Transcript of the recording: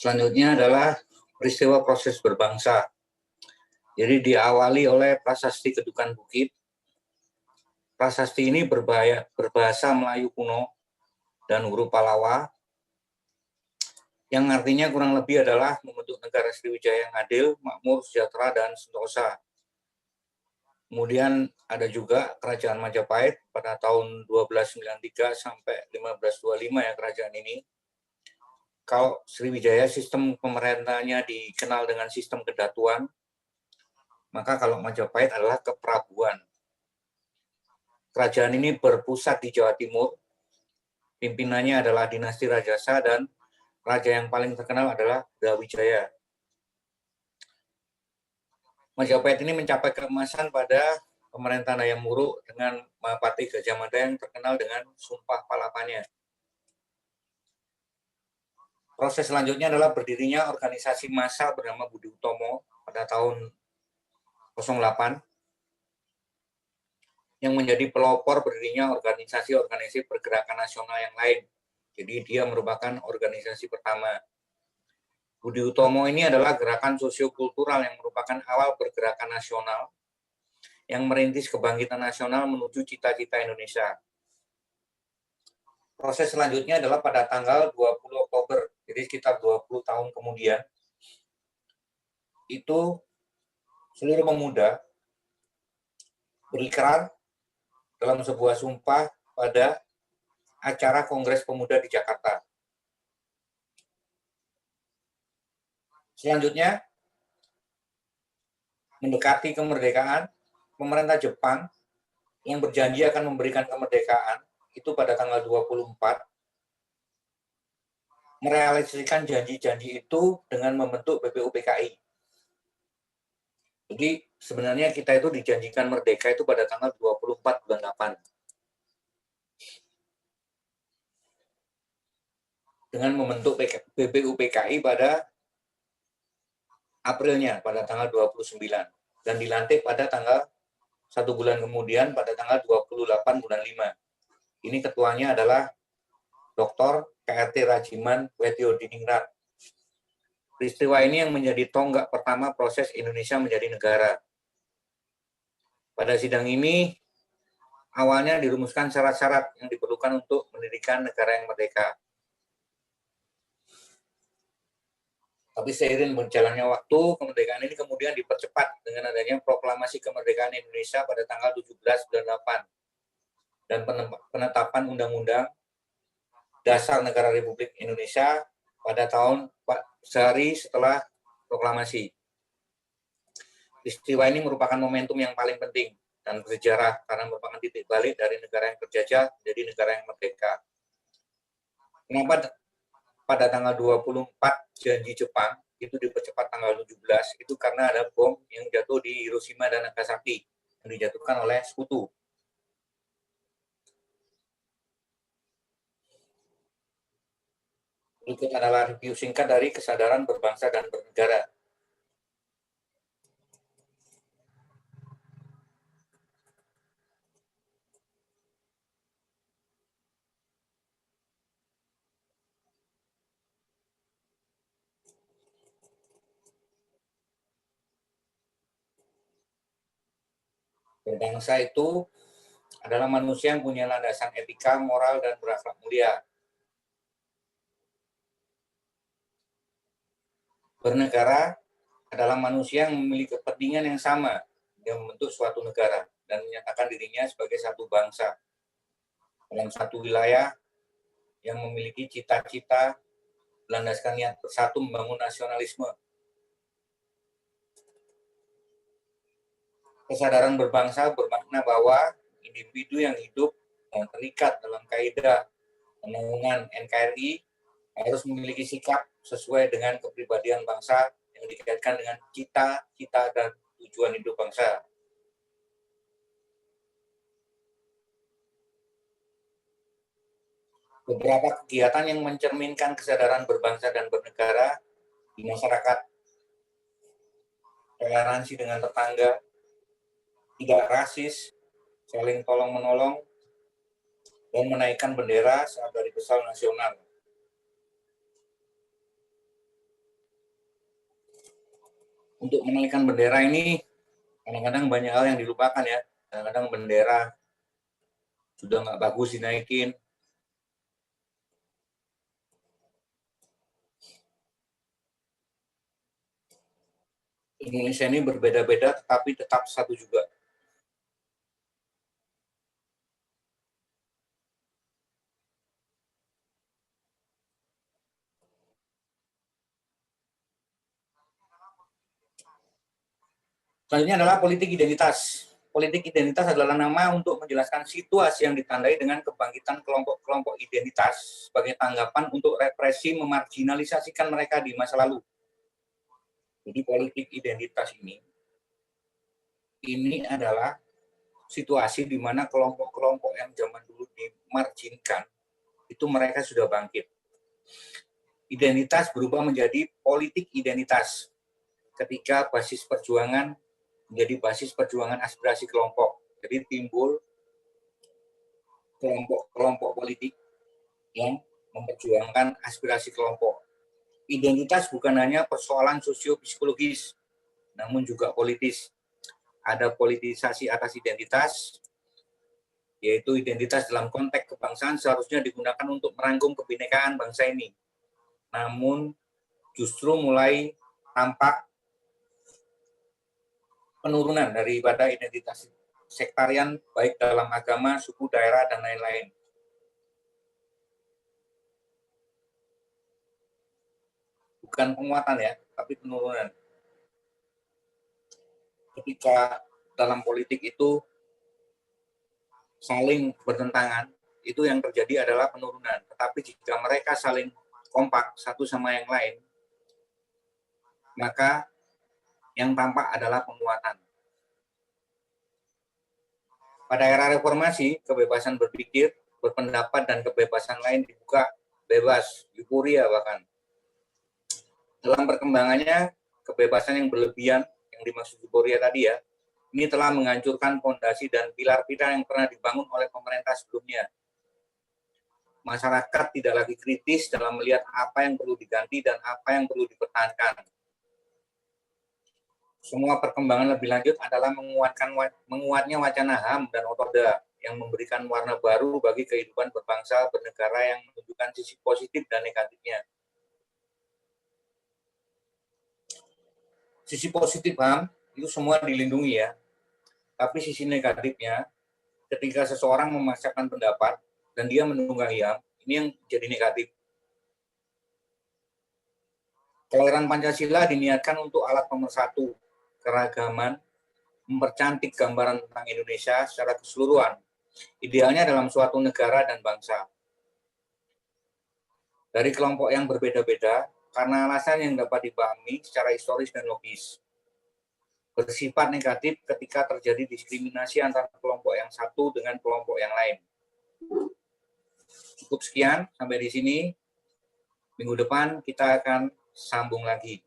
Selanjutnya adalah peristiwa proses berbangsa. Jadi diawali oleh prasasti Kedukan Bukit. Prasasti ini berbahasa Melayu kuno dan huruf Pallawa, yang artinya kurang lebih adalah membentuk negara Sriwijaya yang adil, makmur, sejahtera, dan sentosa. Kemudian ada juga Kerajaan Majapahit pada tahun 1293 sampai 1525 ya kerajaan ini. Kalau Sriwijaya sistem pemerintahnya dikenal dengan sistem kedatuan, maka kalau Majapahit adalah keprabuan. Kerajaan ini berpusat di Jawa Timur. Pimpinannya adalah dinasti Rajasa dan raja yang paling terkenal adalah Brawijaya. Majapahit ini mencapai keemasan pada pemerintahan Hayam Wuruk dengan Mahapati Gajah Mada yang terkenal dengan Sumpah Palapanya. Proses selanjutnya adalah berdirinya organisasi massa bernama Budi Utomo pada tahun 08 yang menjadi pelopor berdirinya organisasi-organisasi pergerakan nasional yang lain. Jadi dia merupakan organisasi pertama. Budi Utomo ini adalah gerakan sosiokultural yang merupakan awal pergerakan nasional yang merintis kebangkitan nasional menuju cita-cita Indonesia. Proses selanjutnya adalah pada tanggal 20 Oktober, jadi sekitar 20 tahun kemudian, itu seluruh pemuda berikrar dalam sebuah sumpah pada acara Kongres Pemuda di Jakarta. Selanjutnya, mendekati kemerdekaan, pemerintah Jepang yang berjanji akan memberikan kemerdekaan itu pada tanggal 24 merealisasikan janji-janji itu dengan membentuk BPUPKI. Jadi sebenarnya kita itu dijanjikan merdeka itu pada tanggal 24 bulan 8. Dengan membentuk BPUPKI pada Aprilnya, pada tanggal 29. Dan dilantik pada tanggal 1 bulan kemudian pada tanggal 28 bulan 5. Ini ketuanya adalah Dr. KRT Rajiman Wetyo Diningrat. Peristiwa ini yang menjadi tonggak pertama proses Indonesia menjadi negara. Pada sidang ini, awalnya dirumuskan syarat-syarat yang diperlukan untuk mendirikan negara yang merdeka. Tapi seiring berjalannya waktu, kemerdekaan ini kemudian dipercepat dengan adanya proklamasi kemerdekaan Indonesia pada tanggal 17 bulan 8 dan penetapan Undang-Undang Dasar Negara Republik Indonesia pada tahun sehari setelah proklamasi. Peristiwa ini merupakan momentum yang paling penting dan bersejarah karena merupakan titik balik dari negara yang terjajah menjadi negara yang merdeka. Kenapa pada tanggal 24 janji Jepang itu dipercepat tanggal 17 itu karena ada bom yang jatuh di Hiroshima dan Nagasaki yang dijatuhkan oleh sekutu. Berikut adalah review singkat dari kesadaran berbangsa dan bernegara. Berbangsa itu adalah manusia yang punya landasan etika, moral, dan berakhlak mulia. Bernegara adalah manusia yang memiliki kepentingan yang sama yang membentuk suatu negara dan menyatakan dirinya sebagai satu bangsa dalam satu wilayah yang memiliki cita-cita berlandaskan niat bersatu membangun nasionalisme. Kesadaran berbangsa bermakna bahwa individu yang hidup dan terikat dalam kaidah naungan NKRI harus memiliki sikap sesuai dengan kepribadian bangsa yang dikaitkan dengan cita-cita dan tujuan hidup bangsa. Beberapa kegiatan yang mencerminkan kesadaran berbangsa dan bernegara di masyarakat: toleransi dengan tetangga, tidak rasis, saling tolong-menolong, dan menaikkan bendera saat hari besar nasional. Untuk menaikkan bendera ini kadang-kadang banyak hal yang dilupakan ya. Kadang-kadang bendera sudah nggak bagus dinaikin. Indonesia ini berbeda-beda tetapi tetap satu juga. Selanjutnya adalah politik identitas. Politik identitas adalah nama untuk menjelaskan situasi yang ditandai dengan kebangkitan kelompok-kelompok identitas sebagai tanggapan untuk represi memarginalisasikan mereka di masa lalu. Jadi politik identitas ini adalah situasi di mana kelompok-kelompok yang zaman dulu dimarginkan, itu mereka sudah bangkit. Identitas berubah menjadi politik identitas ketika basis perjuangan menjadi basis perjuangan aspirasi kelompok. Jadi timbul kelompok-kelompok politik yang memperjuangkan aspirasi kelompok. Identitas bukan hanya persoalan sosio-psikologis, namun juga politis. Ada politisasi atas identitas, yaitu identitas dalam konteks kebangsaan seharusnya digunakan untuk merangkum kebinekaan bangsa ini. Namun justru mulai tampak penurunan daripada identitas sektarian baik dalam agama, suku, daerah, dan lain-lain. Bukan penguatan ya, tapi penurunan. Ketika dalam politik itu saling bertentangan, itu yang terjadi adalah penurunan. Tetapi jika mereka saling kompak satu sama yang lain, maka yang tampak adalah penguatan. Pada era reformasi, kebebasan berpikir, berpendapat, dan kebebasan lain dibuka bebas, euforia bahkan. Dalam perkembangannya, kebebasan yang berlebihan, yang dimaksud euforia tadi ya, ini telah menghancurkan fondasi dan pilar-pilar yang pernah dibangun oleh pemerintah sebelumnya. Masyarakat tidak lagi kritis dalam melihat apa yang perlu diganti dan apa yang perlu dipertahankan. Semua perkembangan lebih lanjut adalah menguatnya wacana HAM dan Otorda yang memberikan warna baru bagi kehidupan berbangsa bernegara yang menunjukkan sisi positif dan negatifnya. Sisi positif HAM itu semua dilindungi ya, tapi sisi negatifnya ketika seseorang memaksakan pendapat dan dia menunggangi HAM, ini yang jadi negatif. Kelahiran Pancasila diniatkan untuk alat pemersatu keragaman, mempercantik gambaran tentang Indonesia secara keseluruhan, idealnya dalam suatu negara dan bangsa. Dari kelompok yang berbeda-beda, karena alasan yang dapat dipahami secara historis dan logis. Bersifat negatif ketika terjadi diskriminasi antara kelompok yang satu dengan kelompok yang lain. Cukup sekian, sampai di sini. Minggu depan kita akan sambung lagi.